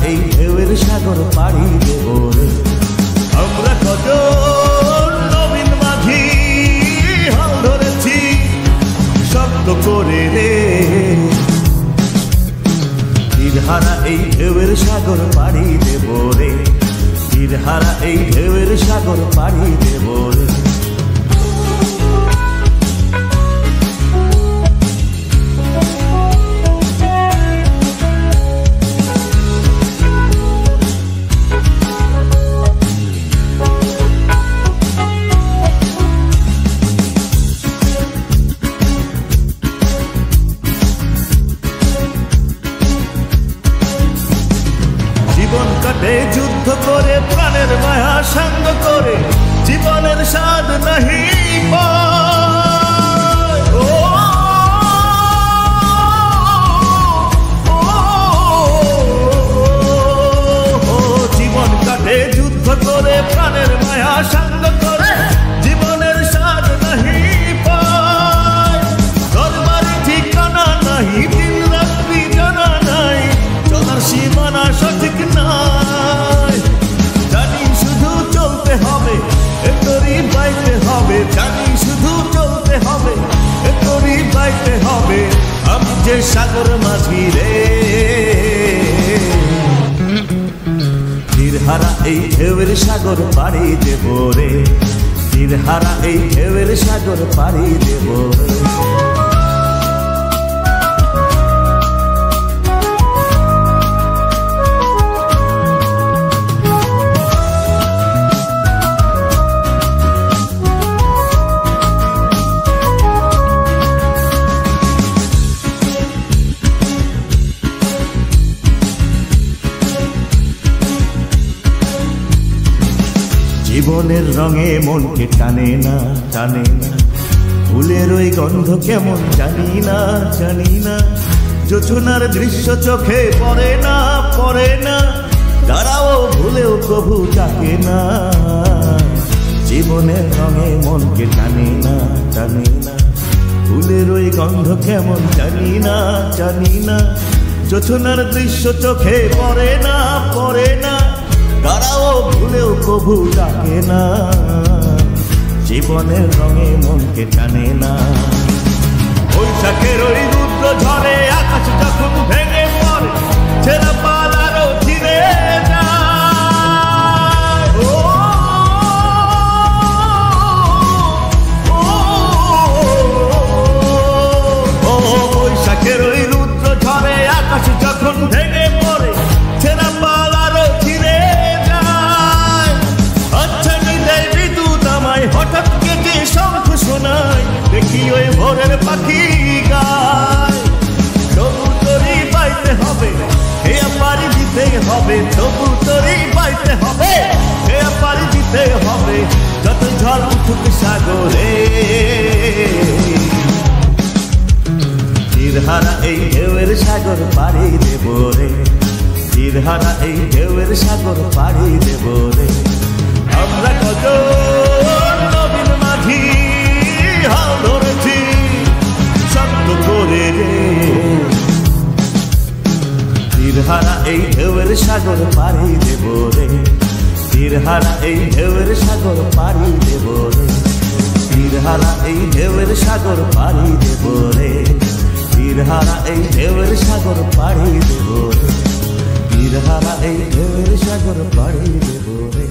এই ঢেউয়ের সাগর পাড়ি দেব রে। আমরা কত নবীন মাঝি হাল ধরেছি শব্দ করে রে, তীরহারা এই ঢেউয়ের সাগর পাড়ি দেব রে, তীরহারা এই ঢেউয়ের সাগর পাড়ি দেব রে। জীবন কাটে যুদ্ধ করে প্রাণের মায়া সঙ্গ করে, জীবনের স্বাদ নাহি পায়। জীবন কাটে যুদ্ধ করে প্রাণের মায়া সঙ্গ করে, জীবনের স্বাদ নাহি পায়। দরবারে ঠিকানা নাহি, দিন রাত্রি জানা নাই, চলার সীমানা সঠিক নাই। জানি শুধু চলতে হবে, এতরি বাইতে হবে, জানি শুধু চলতে হবে, এতরি বাইতে হবে। আমি যে সাগর মাঝি রে, তীরহারা এই ঢেউয়ের সাগর পাড়ি দেব রে, তীরহারা এই ঢেউয়ের সাগর পাড়ি দেব রে। জীবনের রঙে মনকে টানে না, টানে না, ফুলের ওই গন্ধ কেমন জানি না, জানি না। যোচনার দৃশ্য চোখে পড়ে না, পড়ে না, দাঁড়াও ভুলেও কবু ডাকে না। জীবনের রঙে মনকে টানে না, টানে না, ফুলের ওই গন্ধ কেমন জানি না, জানি না। যোচনার দৃশ্য চোখে পড়ে না, পড়ে না, দাঁড়াও ভুলেও কবু ডাকে না। জীবনের রঙে মনকে টানে না। বৈশাখের ওই রুদ্র ঝড়ে আকাশ যখন ভেঙে পড়ে, ছেঁড়া পাল আরো ছিঁড়ে যায়। বৈশাখের ওই রুদ্র ঝড়ে আকাশ যখন ভেঙে পড়ে, ছেঁড়া পাল আরো ছিঁড়ে যায়। আচ্ছা নিদায় বিদ্যুৎ আমায় হঠাৎ কেটে শঙ্খ শোনায়, দেখি ওই ভোরের পাখি গায়। তবু তোরই পাইতে হবে, হে পারি দিতে হবে, তবু তোরই পাইতে হবে, হে পারি দিতে হবে। যত ঝড় উঠুক সাগরে, তীরহারা এই ঢেউয়ের সাগর পাড়ি দেব রে, তীরহারা এই ঢেউয়ের সাগর পাড়ি দেব রে। আমরা কত নবীন মাঝি হাল ধরেছি শব্দ করে রে, তীরহারা এই ঢেউয়ের সাগর পাড়ি দেব রে, তীরহারা এই ঢেউয়ের সাগর পাড়ি দেব রে, তীরহারা এই ঢেউয়ের সাগর পাড়ি দেব রে, তীরহারা এই ঢেউয়ের সাগর পাড়ি দেব রে, তীরহারা এই ঢেউয়ের সাগর পাড়ি দেব রে।